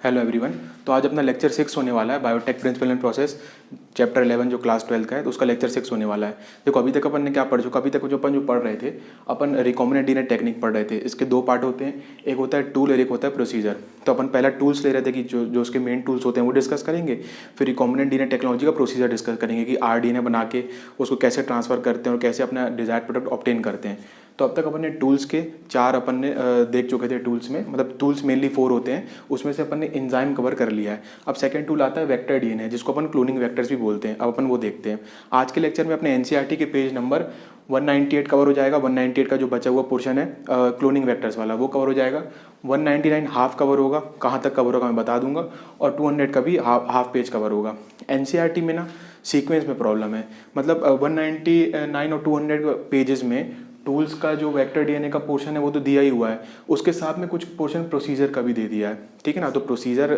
Hello everyone. तो आज अपना लेक्चर 6 होने वाला है, biotech principle and process chapter 11 जो क्लास 12 का है, तो उसका लेक्चर 6 होने वाला है। देखो अभी तक अपन ने क्या पढ़ चुका, अभी तक जो अपन पढ़ रहे थे, अपन रिकॉम्बिनेंट डीएनए टेक्निक पढ़ रहे थे। इसके दो पार्ट होते हैं, एक होता है टूल और एक होता है प्रोसीजर। तो अपन पहला टूल्स ले रहे थे कि जो उसके मेन टूल्स होते हैं वो डिस्कस करेंगे, फिर रिकॉम्बिनेंट डीएनए टेक्नोलॉजी का प्रोसीजर डिस्कस करेंगे कि आरडीएनए बना के उसको कैसे ट्रांसफर करते हैं और कैसे अपना डिजायर्ड प्रोडक्ट ऑब्टेन करते हैं। तो अब तक अपन ने टूल्स के 4 अपन ने देख चुके थे। टूल्स में मतलब टूल्स मेनली 4 होते हैं, उसमें से अपन ने एंजाइम कवर कर लिया है। अब सेकंड टूल आता है वेक्टर डीएनए, जिसको अपन क्लोनिंग वेक्टर्स भी बोलते हैं। अब अपन वो देखते हैं। आज के लेक्चर में अपने एनसीईआरटी के पेज नंबर 198 कवर हो जाएगा। 198 का जो बचा हुआ पोर्शन है क्लोनिंग वेक्टर्स वाला, वो कवर हो जाएगा। 199 हाफ कवर होगा, कहाँ तक कवर होगा मैं बता दूंगा, और 200 का भी हाफ पेज कवर होगा। एनसीईआरटी में ना सीक्वेंस में प्रॉब्लम है, मतलब 199 और 200 पेजेस में टूल्स का जो वेक्टर डीएनए का पोर्शन है वो तो दिया ही हुआ है, उसके साथ में कुछ पोर्शन प्रोसीजर का भी दे दिया है। ठीक है ना। तो प्रोसीजर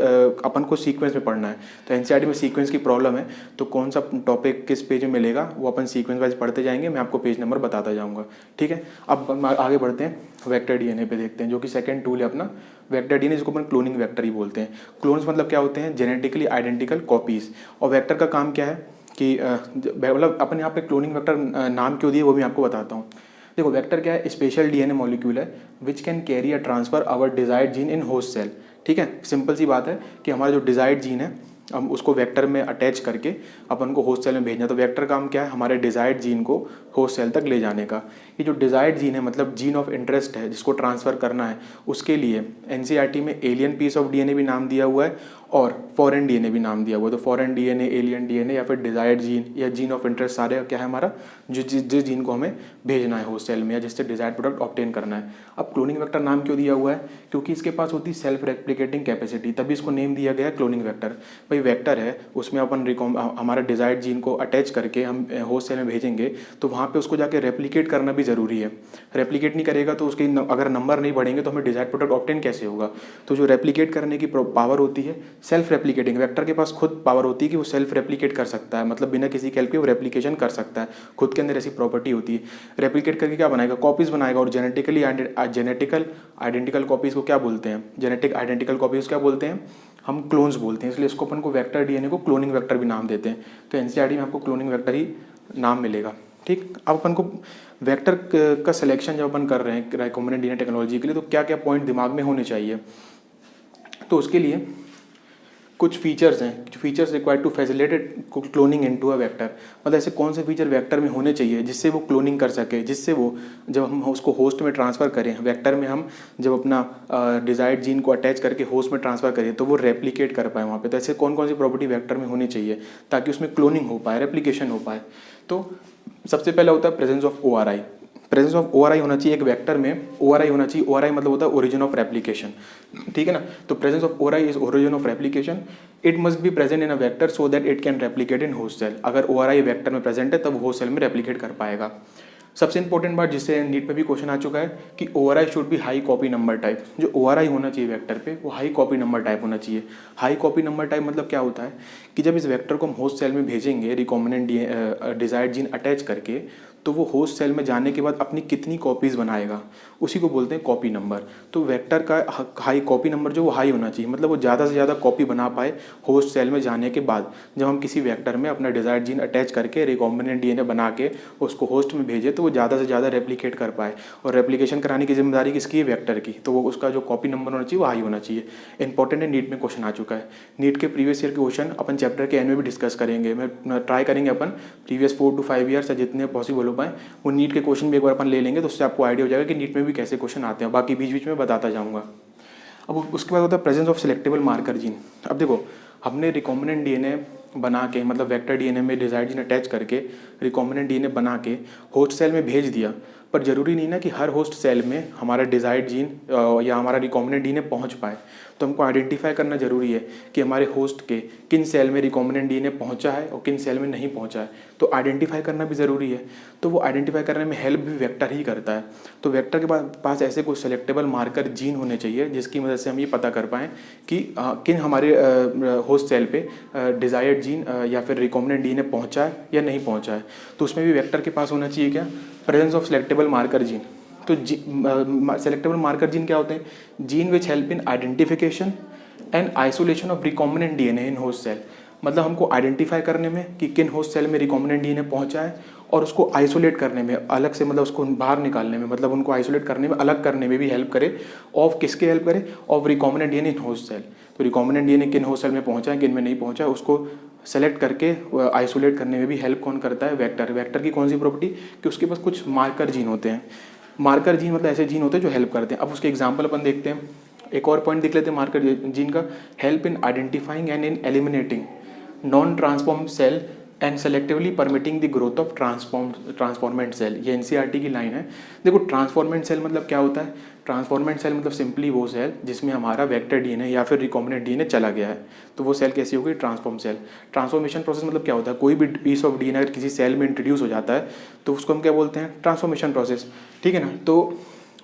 अपन को सीक्वेंस में पढ़ना है। तो एनसीईआरटी में सीक्वेंस की प्रॉब्लम है, तो कौन सा टॉपिक किस पेज में मिलेगा वो अपन सीक्वेंस वाइज पढ़ते जाएंगे। मैं आपको पेज नंबर बताता जाऊँगा। ठीक है। अब आगे बढ़ते हैं, वेक्टर डीएनए पे देखते हैं, जो कि सेकेंड टूल है अपना वेक्टर डीएनए, जिसको अपन क्लोनिंग वेक्टर ही बोलते हैं। क्लोन्स मतलब क्या होते हैं? Genetically identical copies. और वेक्टर का काम क्या है कि मतलब अपन यहाँ पे क्लोनिंग वेक्टर नाम क्यों दिए वो भी आपको बताता हूँ। देखो वेक्टर क्या है? स्पेशल डीएनए मॉलिक्यूल है which can carry a transfer our desired gene in host cell. ठीक है, सिंपल सी बात है कि हमारा जो डिजायर्ड जीन है हम उसको वेक्टर में अटैच करके अपन को होस्ट सेल में भेजना। तो वेक्टर काम क्या है? हमारे डिजायर्ड जीन को होस्ट सेल तक ले जाने का। ये जो डिजायर्ड जीन है मतलब जीन ऑफ इंटरेस्ट है जिसको ट्रांसफ़र करना है, उसके लिए एनसीईआरटी में एलियन पीस ऑफ डीएनए भी नाम दिया हुआ है और फॉरेन डीएनए भी नाम दिया हुआ है। तो फॉरेन डीएनए, एलियन डीएनए या फिर डिजायर्ड जीन या जीन ऑफ इंटरेस्ट, सारे क्या है हमारा जिस जीन को हमें भेजना है होस्ट सेल में या जिससे डिजायर्ड प्रोडक्ट ऑब्टेन करना है। अब क्लोनिंग वेक्टर नाम क्यों दिया हुआ है? क्योंकि इसके पास होती है सेल्फ रेप्लिकेटिंग कैपेसिटी, तभी इसको नेम दिया गया क्लोनिंग वेक्टर। भाई वेक्टर है, उसमें अपन हमारा डिजायर्ड जीन को अटैच करके हम होस्ट सेल में भेजेंगे, तो वहाँ पे उसको जाके रेप्लिकेट करना भी ज़रूरी है। रेप्लिकेट नहीं करेगा तो उसके अगर नंबर नहीं बढ़ेंगे तो हमें डिजायर्ड प्रोडक्ट ऑब्टेन कैसे होगा? तो जो रेप्लिकेट करने की पावर होती है सेल्फ रेप्लिकेटिंग, वेक्टर के पास खुद पावर होती है कि वो सेल्फ रेप्लिकेट कर सकता है, मतलब बिना किसी हेल्प के वो रेप्लिकेशन कर सकता है। खुद के अंदर ऐसी प्रॉपर्टी होती है। रेप्लिकेट करके क्या बनाएगा? कॉपीज बनाएगा। और जेनेटिकल आइडेंटिकल कॉपीज को क्या बोलते हैं? जेनेटिक आइडेंटिकल कॉपीज क्या बोलते हैं? हम क्लोन्स बोलते हैं। इसलिए इसको अपन को वेक्टर डीएनए को क्लोनिंग वेक्टर भी नाम देते हैं। तो एनसीईआरटी में आपको क्लोनिंग वेक्टर ही नाम मिलेगा। ठीक। अब अपन को वेक्टर का सिलेक्शन जब अपन कर रहे हैं रिकॉम्बिनेंट डीएनए टेक्नोलॉजी के लिए, तो क्या क्या पॉइंट दिमाग में होने चाहिए? तो उसके लिए कुछ फीचर्स हैं, features required to facilitate cloning into a vector. मतलब ऐसे कौन से फीचर वेक्टर में होने चाहिए जिससे वो क्लोनिंग कर सके, जिससे वो जब हम उसको होस्ट में ट्रांसफ़र करें, वेक्टर में हम जब अपना डिजायर्ड जीन को अटैच करके होस्ट में ट्रांसफ़र करें तो वो रेप्लिकेट कर पाए वहाँ पे। तो ऐसे कौन कौन सी प्रॉपर्टी वेक्टर में होनी चाहिए ताकि उसमें क्लोनिंग हो पाए, रेप्लिकेशन हो पाए? तो सबसे पहला होता है presence of ORI। Presence of ORI होना चाहिए एक वेक्टर में। ORI होना चाहिए। ORI मतलब होता है ओरिजिन ऑफ रेप्लिकेशन। ठीक है ना। तो presence of ORI is origin of replication. It must be present in a vector so that it can replicate in host cell. अगर ORI वेक्टर में प्रेजेंट है तब होस्ट सेल में रेप्लिकेट कर पाएगा। सबसे इंपॉर्टेंट बात जिससे नीट में भी क्वेश्चन आ चुका है कि ORI should be high copy number type. जो ORI होना चाहिए वेक्टर पे वो हाई कॉपी नंबर टाइप होना चाहिए। हाई कॉपी नंबर टाइप मतलब क्या होता है कि जब इस वेक्टर को हम होस्ट सेल में भेजेंगे रिकॉम्बिनेंट डिजायर्ड जीन अटैच करके, तो वो होस्ट सेल में जाने के बाद अपनी कितनी कॉपीज़ बनाएगा उसी को बोलते हैं कॉपी नंबर। तो वेक्टर का हाई कॉपी नंबर जो वो हाई होना चाहिए, मतलब वो ज़्यादा से ज़्यादा कॉपी बना पाए होस्ट सेल में जाने के बाद। जब हम किसी वेक्टर में अपना डिजायर्ड जीन अटैच करके रिकॉम्बिनेंट डीएनए बना के उसको होस्ट में भेजे तो वो ज़्यादा से ज़्यादा रेप्लिकेट कर पाए। और रेप्लिकेशन कराने की जिम्मेदारी किसकी है? वेक्टर की। तो वो उसका जो कॉपी नंबर होना चाहिए वो हाई होना चाहिए। इंपॉर्टेंट है, नीट में क्वेश्चन आ चुका है। नीट के प्रीवियस ईयर के क्वेश्चन अपन चैप्टर के एंड में भी डिस्कस करेंगे। मैं ट्राई करेंगे अपन प्रीवियस 4 to 5 ईयर से जितने पॉसिबल हो पाए वो नीट के क्वेश्चन भी एक बार अपन ले लेंगे, तो उससे आपको आइडिया हो जाएगा कि नीट में भी कैसे क्वेश्चन आते हैं। बाकी बीच बीच में बताता जाऊंगा। अब उसके बाद होता है presence of selectable marker gene. अब देखो हमने रिकॉम्बिनेंट डीएनए बना के, मतलब वेक्टर डीएनए में डिजायर्ड जीन अटैच करके रिकॉम्बिनेंट डीएनए बना के होस्ट सेल में भेज दिया, पर जरूरी नहीं ना कि हर होस्ट सेल में हमारा डिजायर्ड जीन या हमारा रिकॉम्बिनेंट डीएनए पहुंच पाए। तो हमको आइडेंटिफाई करना जरूरी है कि हमारे होस्ट के किन सेल में रिकॉम्बिनेंट डीएनए पहुंचा है और किन सेल में नहीं पहुंचा है। तो आइडेंटिफाई करना भी ज़रूरी है। तो वो आइडेंटिफाई करने में हेल्प भी वेक्टर ही करता है। तो वेक्टर के पास ऐसे कुछ सेलेक्टेबल मार्कर जीन होने चाहिए जिसकी मदद से हम ये पता कर पाएँ कि किन हमारे होस्ट सेल पे डिजायर्ड जीन या फिर रिकॉम्बिनेंट डीएनए पहुंचा है या नहीं पहुंचा है। तो उसमें भी वेक्टर के पास होना चाहिए क्या? Presence of selectable marker gene. तो सेलेक्टेबल मार्कर जीन क्या होते हैं? Gene which help in identification and isolation of recombinant DNA in host cell, मतलब हमको आइडेंटिफाई करने में कि किन होस्ट सेल में रिकॉम्बिनेंट डीएनए पहुंचा है, और उसको आइसोलेट करने में अलग से, मतलब उसको बाहर निकालने में, मतलब उनको आइसोलेट करने में, अलग करने में भी हेल्प करे। ऑफ किसके हेल्प करे? Of recombinant DNA in host cell. तो रिकॉम्बिनेंट डीएनए किन होस्ट सेल में पहुंचा है, किन में नहीं पहुंचा है, उसको सेलेक्ट करके आइसोलेट करने में भी हेल्प कौन करता है? वेक्टर। वेक्टर की कौन सी प्रॉपर्टी? कि उसके पास कुछ मार्कर जीन होते हैं। मार्कर जीन मतलब ऐसे जीन होते हैं जो हेल्प करते हैं। अब उसके एग्जाम्पल अपन देखते हैं, एक और पॉइंट देख लेते हैं मार्कर जीन का। Help in identifying and in eliminating non transform cell and selectively permitting the growth of transformant cell. ये एनसीईआरटी की लाइन है। देखो ट्रांसफॉर्मेंट सेल मतलब क्या होता है? ट्रांसफॉर्मेंट सेल मतलब सिंपली वो सेल जिसमें हमारा वेक्टर डीएनए या फिर रिकॉम्बिनेंट डीएनए चला गया है, तो वो सेल कैसी होगी? Transform cell. ट्रांसफॉर्मेशन प्रोसेस मतलब क्या होता है? कोई भी पीस ऑफ डीएनए अगर किसी सेल में इंट्रोड्यूस हो जाता है तो उसको हम क्या बोलते हैं? Transformation process. ठीक है ना। तो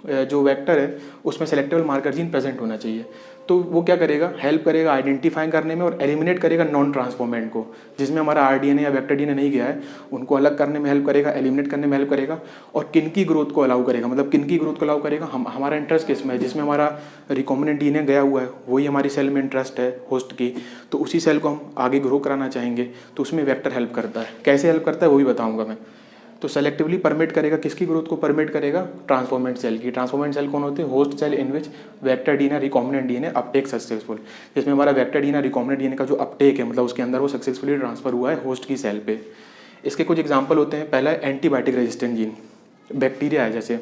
जो वेक्टर है उसमें सेलेक्टेबल मार्कर जीन प्रेजेंट होना चाहिए। तो वो क्या करेगा? हेल्प करेगा आइडेंटिफाई करने में और एलिमिनेट करेगा नॉन ट्रांसफॉर्मेंट को, जिसमें हमारा आरडीएनए या वेक्टर डीएनए नहीं गया है, उनको अलग करने में हेल्प करेगा, एलिमिनेट करने में हेल्प करेगा। और किन की ग्रोथ को अलाउ करेगा, मतलब किन की ग्रोथ को अलाउ करेगा? हमारा इंटरेस्ट किस में है? जिसमें हमारा रिकॉम्बिनेंट डीएनए गया हुआ है वही हमारी सेल में इंटरेस्ट है होस्ट की, तो उसी सेल को हम आगे ग्रो कराना चाहेंगे, तो उसमें वेक्टर हेल्प करता है। कैसे हेल्प करता है वो भी बताऊँगा मैं। तो सेलेक्टिवली परमिट करेगा, किसकी ग्रोथ को परमिट करेगा? ट्रांसफॉर्मेंट सेल की। ट्रांसफॉर्मेंट सेल कौन होते हैं? Host cell in which vector DNA recombinant DNA uptake successful, जिसमें हमारा वेक्टर डीएनए रिकॉम्बिनेंट डीएनए का जो अपटेक है, मतलब उसके अंदर वो सक्सेसफुली ट्रांसफर हुआ है होस्ट की सेल पे। इसके कुछ एग्जाम्पल होते हैं। पहला है एंटीबायोटिक रेजिस्टेंट जीन। बैक्टीरिया है, जैसे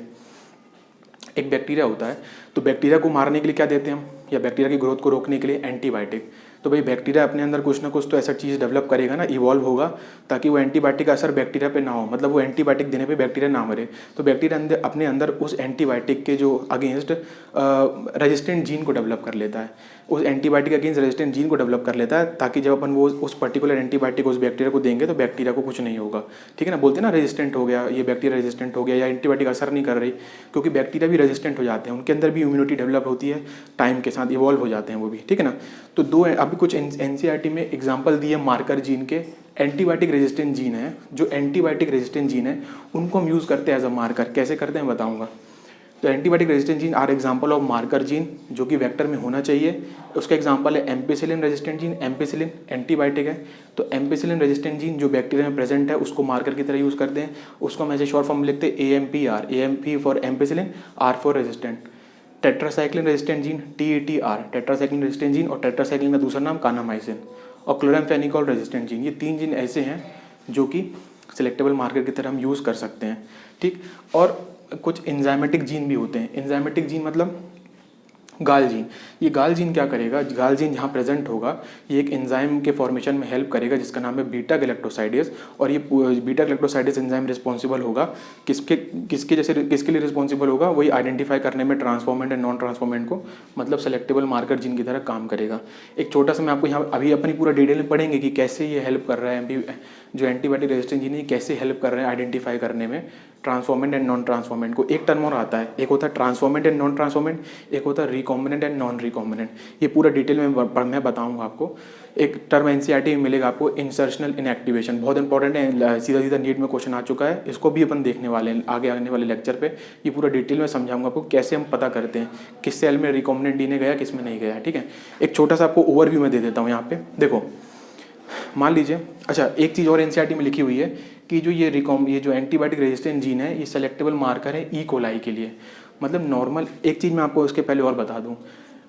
एक बैक्टीरिया होता है, तो बैक्टीरिया को मारने के लिए क्या देते हैं हम, या बैक्टीरिया की ग्रोथ को रोकने के लिए एंटीबायोटिक। तो भाई बैक्टीरिया अपने अंदर कुछ ना कुछ तो ऐसा चीज़ डेवलप करेगा ना, इवॉल्व होगा, ताकि वो एंटीबायोटिक का असर बैक्टीरिया पे ना हो, मतलब वो एंटीबायोटिक देने पे बैक्टीरिया ना मरे। तो बैक्टीरिया अपने अंदर उस एंटीबायोटिक के जो अगेंस्ट रेजिस्टेंट जीन को डेवलप कर लेता है, उस एंटीबायोटिक अगेंस्ट रेजिस्टेंट जीन को डेवलप कर लेता है, ताकि जब अपन वो उस पर्टिकुलर एंटीबायोटिक उस बैक्टीरिया को देंगे तो बैक्टीरिया को कुछ नहीं होगा। ठीक है ना। बोलते हैं ना रेजिस्टेंट हो गया, ये बैक्टीरिया रेजिस्टेंट हो गया, या एंटीबायोटिक असर नहीं कर रही, क्योंकि बैक्टीरिया भी रेजिस्टेंट हो जाते हैं, उनके अंदर भी इम्यूनिटी डेवलप होती है, टाइम के साथ इवॉल्व हो जाते हैं वो भी। ठीक है ना। तो दो अभी कुछ एनसीईआरटी में एग्जांपल दिए मार्कर जीन के। एंटीबायोटिक रेजिस्टेंट जीन है, जो एंटीबायोटिक रेजिस्टेंट जीन है उनको हम यूज़ करते हैं एज अ मार्कर। कैसे करते हैं बताऊंगा। तो antibiotic resistant gene are example of marker gene, जो कि वेक्टर में होना चाहिए। उसका एग्जांपल है ampicillin resistant gene. Ampicillin antibiotic है, तो एम्पिसिलिन रेजिस्टेंट जीन जो बैक्टीरिया में प्रेजेंट है उसको मार्कर की तरह यूज़ करते हैं। उसको हम ऐसे शॉर्ट फॉर्म लिखते हैं AMPR, AMP for ampicillin, R for resistant. Tetracycline resistant gene TETR, tetracycline resistant gene, और टेट्रासाइक्लिन का दूसरा नाम कानामाइसिन। और क्लोरामफेनिकोल रेजिस्टेंट जीन, ये 3 जीन ऐसे हैं जो कि सिलेक्टेबल मार्कर की तरह हम यूज़ कर सकते हैं। ठीक। और कुछ एंजाइमेटिक जीन भी होते हैं। एंजाइमेटिक जीन मतलब गाल जीन। ये गाल जीन क्या करेगा? गाल जीन जहाँ प्रेजेंट होगा ये एक एंजाइम के फॉर्मेशन में हेल्प करेगा जिसका नाम है बीटा गैलेक्टोसाइडेज। और ये बीटा गैलेक्टोसाइडेज एंजाइम रिस्पॉन्सिबल होगा किसके लिए रिस्पॉन्सिबल होगा? वही आइडेंटिफाई करने में ट्रांसफॉर्मेंट एंड नॉन ट्रांसफॉर्मेंट को, मतलब सेलेक्टेबल मार्कर जीन की तरह काम करेगा। एक छोटा सा मैं आपको यहाँ अभी अपनी पूरा डिटेल में पढ़ेंगे कि कैसे ये हेल्प कर रहा है, जो एंटीबायोटिक रेजिस्टेंट जीन है कैसे हेल्प कर रहे हैं आइडेंटिफाई करने में ट्रांसफॉर्मेंट एंड नॉन ट्रांसफॉर्मेंट को। एक टर्म और आता है, एक होता है ट्रांसफॉर्मेंट एंड नॉन ट्रांसफॉर्मेंट, एक होता है रिकॉम्बिनेंट एंड नॉन रिकॉम्बिनेंट। ये पूरा डिटेल में मैं बताऊंगा आपको। एक टर्म एनसीईआरटी में मिलेगा आपको, इंसर्शनल इनएक्टिवेशन, बहुत इंपॉर्टेंट है, सीधा सीधा नीट में क्वेश्चन आ चुका है, इसको भी अपन देखने वाले हैं आगे आने वाले लेक्चर पे। ये पूरा डिटेल में समझाऊंगा आपको कैसे हम पता करते हैं किस सेल में रिकॉम्बिनेंट डीएनए गया, किस में नहीं गया। ठीक है। एक छोटा सा आपको ओवरव्यू में दे देता हूँ यहाँ पे। देखो मान लीजिए, अच्छा एक चीज़ और एनसीईआरटी में लिखी हुई है कि जो ये जो एंटीबायोटिक रेजिस्टेंट जीन है ये सेलेक्टेबल मार्कर है ई कोलाई के लिए। मतलब नॉर्मल, एक चीज़ मैं आपको इसके पहले और बता दूं,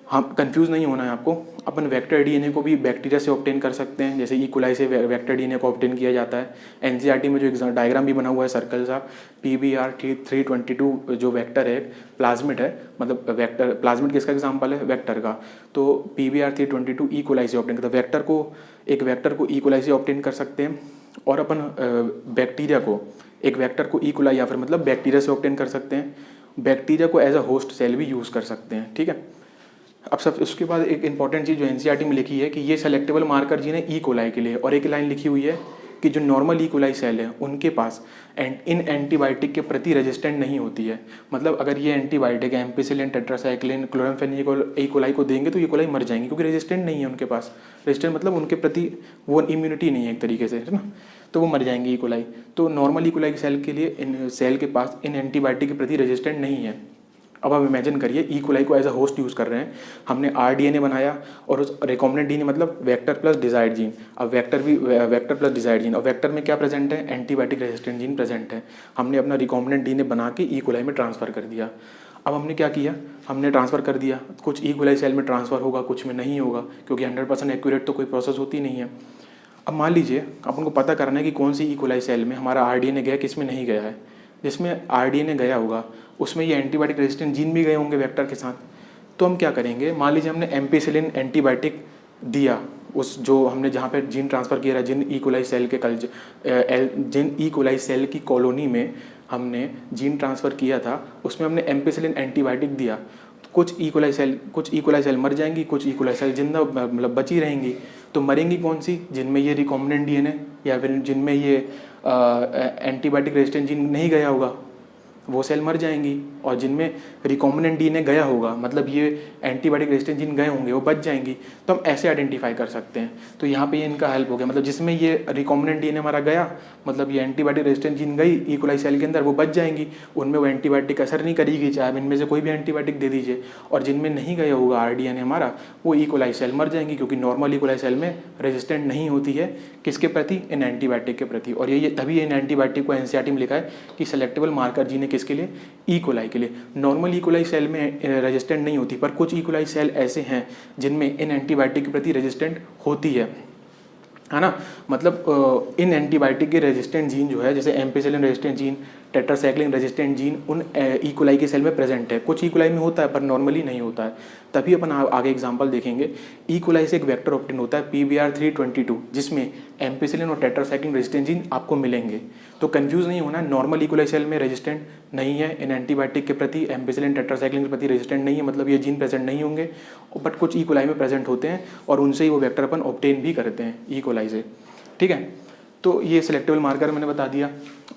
हाँ कंफ्यूज नहीं होना है आपको। अपन वेक्टर डीएनए को भी बैक्टीरिया से ऑब्टेन कर सकते हैं, जैसे ई कोलाई से वेक्टर डीएनए को ऑब्टेन किया जाता है। एनसीईआरटी में जो डायग्राम भी बना हुआ है सर्कल सा, PBR322 जो वेक्टर है प्लाज्मिड है, मतलब वेक्टर प्लाज्मिड किसका एग्जाम्पल है? वेक्टर का। तो PBR322 ई कोलाई से ऑब्टेन करता है। एक वेक्टर को ई कोलाई से ऑब्टेन कर सकते हैं, और अपन बैक्टीरिया को, एक वेक्टर को ई कोलाई या फिर मतलब बैक्टीरिया से ऑब्टेन कर सकते हैं। बैक्टीरिया को एज अ होस्ट सेल भी यूज़ कर सकते हैं। ठीक है। अब सब उसके बाद एक इंपॉर्टेंट चीज़ जो एनसीईआरटी में लिखी है कि ये सेलेक्टेबल मार्कर जीन है ई कोलाई के लिए। और एक लाइन लिखी हुई है कि जो नॉर्मल ई कोलाई सेल है उनके पास इन एंटीबायोटिक के प्रति रेजिस्टेंट नहीं होती है। मतलब अगर ये antibiotic ampicillin, tetracycline, chloramphenicol E coli को देंगे तो ई कोलाई मर जाएंगे, क्योंकि रेजिस्टेंट नहीं है उनके पास। रेजिस्टेंट मतलब उनके प्रति वो इम्यूनिटी नहीं है एक तरीके से, है ना, तो वो मर जाएंगे ई कोलाई। तो नॉर्मल ई कोलाई सेल के लिए इन सेल के पास इन एंटीबायोटिक के प्रति रेजिस्टेंट नहीं है। अब आप इमेजिन करिए ई कोलाई को एज अ होस्ट यूज़ कर रहे हैं, हमने RDNA बनाया और उस रिकॉम्बिनेंट DNA मतलब वेक्टर प्लस डिजायर्ड जीन। अब वेक्टर भी वेक्टर प्लस डिजायर्ड जीन, और वेक्टर में क्या प्रेजेंट है, एंटीबायोटिक रेजिस्टेंट जीन प्रेजेंट है। हमने अपना रिकॉम्बिनेंट DNA बना के ई कोलाई में ट्रांसफ़र कर दिया। अब हमने क्या किया, हमने ट्रांसफ़र कर दिया, कुछ ई कोलाई सेल में ट्रांसफ़र होगा, कुछ में नहीं होगा, क्योंकि 100% एक्यूरेट तो कोई प्रोसेस होती नहीं है। अब मान लीजिए अपन को पता करना है कि कौन सी ई कोलाई सेल में हमारा RDNA गया, किस में नहीं गया है। जिसमें RDNA गया होगा उसमें ये एंटीबायोटिक रेजिस्टेंट जीन भी गए होंगे वेक्टर के साथ। तो हम क्या करेंगे, मान लीजिए हमने एम्पिसिलिन एंटीबायोटिक दिया उस जो हमने जहाँ पे जीन ट्रांसफ़र किया है, जिन ई कोलाई सेल के जिन ई कोलाई सेल की कॉलोनी में हमने जीन ट्रांसफ़र किया था उसमें हमने एम्पिसिलिन एंटीबायोटिक दिया। कुछ ई कोलाई सेल मर जाएंगी, कुछ ई कोलाई सेल जिंदा मतलब बची रहेंगी। तो मरेंगी कौन सी, जिनमें ये रिकॉम्बिनेंट DNA या फिर जिनमें ये एंटीबायोटिक रेजिस्टेंट जीन नहीं गया होगा वो सेल मर जाएंगी, और जिनमें रिकॉम्बिनेंट DNA गया होगा मतलब ये एंटीबायोटिक रेजिस्टेंट जीन गए होंगे वो बच जाएंगी। तो हम ऐसे आइडेंटिफाई कर सकते हैं। तो यहाँ पे ये इनका हेल्प हो गया, मतलब जिसमें ये रिकॉम्बिनेंट DNA हमारा गया मतलब ये एंटीबायोटिक रेजिस्टेंट जीन गई ई कोलाई सेल के अंदर, वो बच जाएंगी, उनमें वो एंटीबायोटिक असर नहीं करेगी, चाहे आप इनमें से कोई भी एंटीबायोटिक दे दीजिए। और जिनमें नहीं गया होगा RDNA हमारा, वो ई कोलाई सेल मर जाएंगी, क्योंकि नॉर्मल ई कोलाई सेल में रेजिस्टेंट नहीं होती है किसके प्रति, इन एंटीबायोटिक के प्रति। और ये तभी इन एंटीबायोटिक को NCERT में लिखा है कि सेलेक्टेबल मार्कर जीन है किसके लिए, ई कोलाई के लिए। नॉर्मल ई कोलाई सेल में रेजिस्टेंट नहीं होती, पर कुछ ई कोलाई सेल ऐसे हैं जिनमें इन एंटीबायोटिक के प्रति रेजिस्टेंट होती है ना। मतलब इन एंटीबायोटिक के रेजिस्टेंट जीन जो है, जैसे ampicillin resistant gene, tetracycline resistant gene उन ई कोलाई के सेल में प्रेजेंट है। कुछ ई कोलाई में होता है पर नॉर्मली नहीं होता है। तभी अपन आगे एग्जांपल देखेंगे। ई कोलाई से एक वेक्टर ऑप्टेन होता है PBR322 जिसमें एम्पिसिलिन और टेट्रासाइक्लिन रेजिस्टेंट जीन आपको मिलेंगे। तो कंफ्यूज नहीं होना, नॉर्मल ई कोलाई सेल में रेजिस्टेंट नहीं है इन एंटीबायोटिक के प्रति, एम्पिसिलिन टेट्रासाइक्लिन के प्रति रेजिस्टेंट नहीं है, मतलब ये जीन प्रेजेंट नहीं होंगे। बट कुछ ई कोलाई में प्रेजेंट होते हैं और उनसे ही वो वेक्टर अपन ऑब्टेन भी करते हैं ई कोलाई से। ठीक है, तो ये सिलेक्टेबल मार्कर मैंने बता दिया।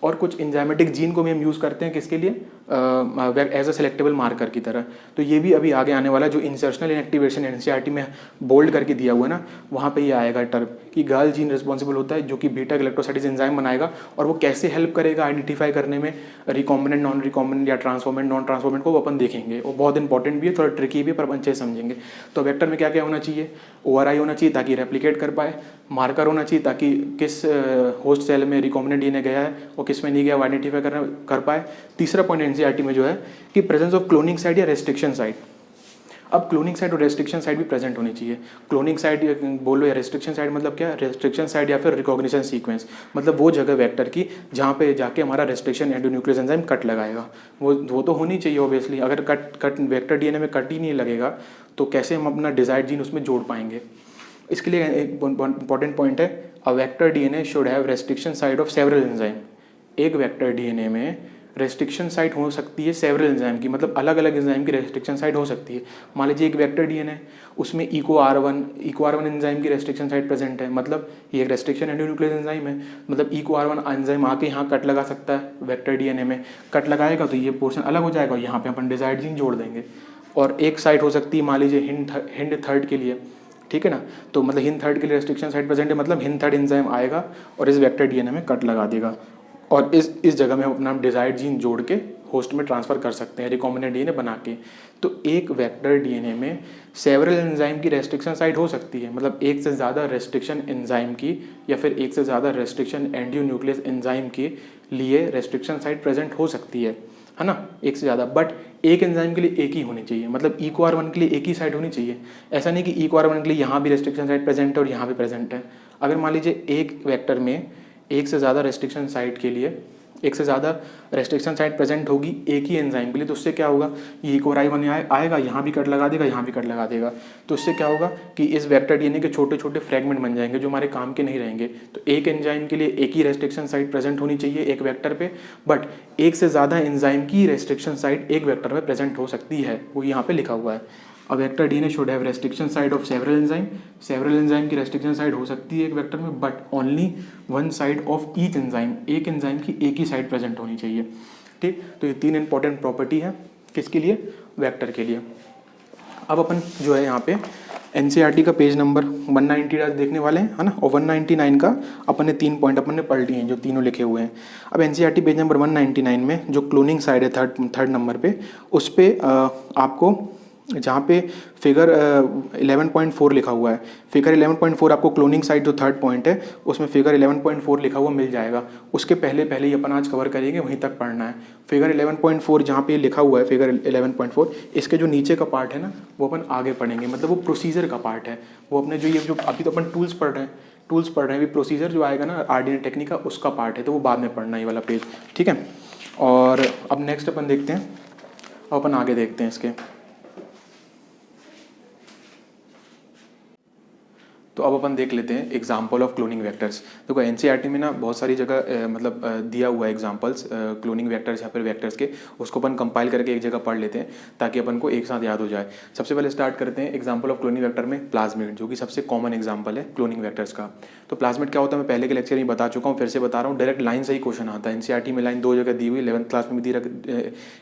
और कुछ एंजाइमेटिक जीन को भी हम यूज़ करते हैं किसके लिए, एज अ सिलेक्टेबल मार्कर की तरह। तो ये भी अभी आगे आने वाला, जो इंसर्शनल इनएक्टिवेशन NCERT में बोल्ड करके दिया हुआ है ना, वहाँ पे ये आएगा टर्म कि गाल जीन रिस्पॉन्सिबल होता है जो कि बीटा गैलेक्टोसाइडेज एंजाइम बनाएगा, और वो कैसे हेल्प करेगा आइडेंटिफाई करने में रिकॉम्बिनेंट नॉन रिकॉम्बिनेंट या ट्रांसफॉर्मेंट नॉन ट्रांसफॉर्मेंट को, वो अपन देखेंगे। वो बहुत इंपॉर्टेंट भी है, थोड़ा ट्रिकी भी है, पर अपन अच्छे से समझेंगे। तो वेक्टर में क्या क्या होना चाहिए, ORI होना चाहिए ताकि रेप्लिकेट कर पाए, मार्कर होना चाहिए ताकि किस होस्ट सेल में रिकॉम्बिनेंट DNA गया है और किस में नहीं गया वो आइडेंटिफाई कर पाए। तीसरा पॉइंट NCERT में जो है कि प्रेजेंस ऑफ क्लोनिंग साइट या रेस्ट्रिक्शन साइट। अब क्लोनिंग साइट और रेस्ट्रिक्शन साइट भी प्रेजेंट होनी चाहिए। क्लोनिंग साइट बोलो या रेस्ट्रिक्शन साइट मतलब क्या, रेस्ट्रिक्शन साइट या फिर रिकॉग्निशन सीक्वेंस, मतलब वो जगह वेक्टर की जहाँ पे जाके हमारा रेस्ट्रिक्शन एंडोन्यूक्लियस एंजाइम कट लगाएगा, वो तो होनी चाहिए ऑब्वियसली। अगर कट वेक्टर DNA में कट ही नहीं लगेगा तो कैसे हम अपना डिजायर्ड जीन उसमें जोड़ पाएंगे। इसके लिए एक इंपॉर्टेंट पॉइंट है, a vector DNA should have restriction site of several enzyme. एक वेक्टर DNA में रेस्ट्रिक्शन साइट हो सकती है सेवरल एंजाइम की, मतलब अलग अलग एंजाइम की रेस्ट्रिक्शन साइट हो सकती है। मान लीजिए एक वेक्टर DNA उसमें EcoR1 एंजाइम की रेस्ट्रिक्शन साइट प्रेजेंट है, मतलब ये एक रेस्ट्रिक्शन एंडोन्यूक्लियस एंजाइम है, मतलब EcoR1 एंजाइम आके यहाँ कट लगा सकता है वेक्टर DNA में, कट लगाएगा तो ये पोर्शन अलग हो जाएगा और यहाँ पे अपन डिजायर्ड जीन जोड़ देंगे। और एक साइट हो सकती है मान लीजिए हिंड थर्ड के लिए, ठीक है ना, तो मतलब हिंद थर्ड के लिए रेस्ट्रिक्शन साइट प्रेजेंट है, मतलब हिंद थर्ड एंजाइम आएगा और इस वेक्टर DNA में कट लगा देगा और इस जगह में हम अपना डिजायर्ड जीन जोड़ के होस्ट में ट्रांसफ़र कर सकते हैं रिकॉम्बिनेंट DNA बना के। तो एक वेक्टर DNA में सेवरल एंजाइम की रेस्ट्रिक्शन साइट हो सकती है, मतलब एक से ज़्यादा रेस्ट्रिक्शन एंजाइम की या फिर एक से ज़्यादा रेस्ट्रिक्शन एंडोन्यूक्लियस एंजाइम के लिए रेस्ट्रिक्शन साइट प्रेजेंट हो सकती है ना, एक से ज़्यादा। बट एक एंजाइम के लिए एक ही होनी चाहिए, मतलब EcoR1 के लिए एक ही साइट होनी चाहिए। ऐसा नहीं कि EcoR1 के लिए यहाँ भी रेस्ट्रिक्शन साइट प्रेजेंट है और यहाँ भी प्रेजेंट है। अगर मान लीजिए एक वेक्टर में एक से ज़्यादा रेस्ट्रिक्शन साइट के लिए एक से ज़्यादा रेस्ट्रिक्शन साइट प्रेजेंट होगी एक ही एंजाइम के लिए, तो उससे क्या होगा, ये EcoR1 आएगा, यहाँ भी कट लगा देगा, यहाँ भी कट लगा देगा। तो उससे क्या होगा कि इस वेक्टर DNA के छोटे छोटे फ्रेगमेंट बन जाएंगे जो हमारे काम के नहीं रहेंगे। तो एक एंजाइम के लिए एक ही रेस्ट्रिक्शन साइट प्रेजेंट होनी चाहिए एक वेक्टर पे, बट एक से ज़्यादा एंजाइम की रेस्ट्रिक्शन साइट एक वेक्टर में प्रेजेंट हो सकती है, वो यहाँ पे लिखा हुआ है। अब vector DNA should have restriction site of several enzyme. Several enzyme की रेस्ट्रिक्शन साइट हो सकती है एक वेक्टर में, but only one side of each enzyme, एक एंजाइम की एक ही साइट प्रेजेंट होनी चाहिए। ठीक, तो ये तीन इंपॉर्टेंट प्रॉपर्टी है किसके लिए, वेक्टर के लिए। अब अपन जो है यहाँ पे एनसीईआरटी का पेज नंबर 190 आज देखने वाले हैं, है ना, और 199 का अपन ने 3 पॉइंट अपन ने पढ़ लिए हैं जो तीनों लिखे हुए हैं। अब एनसीईआरटी पेज नंबर 199 में जो क्लोनिंग साइड है थर्ड नंबर पे, उस पर आपको जहाँ पे फिगर 11.4 लिखा हुआ है, फिगर 11.4 आपको क्लोनिंग साइड जो थर्ड पॉइंट है उसमें फिगर 11.4 लिखा हुआ मिल जाएगा। उसके पहले पहले ही अपन आज कवर करेंगे, वहीं तक पढ़ना है। फिगर 11.4 जहाँ पे लिखा हुआ है फिगर 11.4, इसके जो नीचे का पार्ट है ना वो अपन आगे पढ़ेंगे, मतलब वो प्रोसीजर का पार्ट है। वो अपने जो ये जो अभी तो अपन टूल्स पढ़ रहे हैं, अभी प्रोसीजर जो आएगा ना आर्डिनेट टेक्निक का उसका पार्ट है, तो वो बाद में पढ़ना ये वाला पेज, ठीक है। और अब नेक्स्ट अपन देखते हैं, अब अपन आगे देखते हैं इसके। तो अब अपन देख लेते हैं एग्जाम्पल ऑफ क्लोनिंग वेक्टर्स। देखो एनसीईआरटी में ना बहुत सारी जगह दिया हुआ है एग्जाम्पल्स क्लोनिंग वेक्टर्स या फिर वेक्टर्स के, उसको अपन कंपाइल करके एक जगह पढ़ लेते हैं ताकि अपन को एक साथ याद हो जाए। सबसे पहले स्टार्ट करते हैं एग्जाम्पल ऑफ क्लोनिंग वेक्टर में प्लाज्मिड, जो कि सबसे कॉमन एग्जाम्पल है क्लोनिंग वेक्टर्स का। तो प्लाज्मिड क्या होता है मैं पहले के लेक्चर में बता चुका हूँ, फिर से बता रहा हूँ, डायरेक्ट लाइन से ही क्वेश्चन आता है। एनसीईआरटी में लाइन 2 जगह दी हुई, 11th क्लास में भी दी,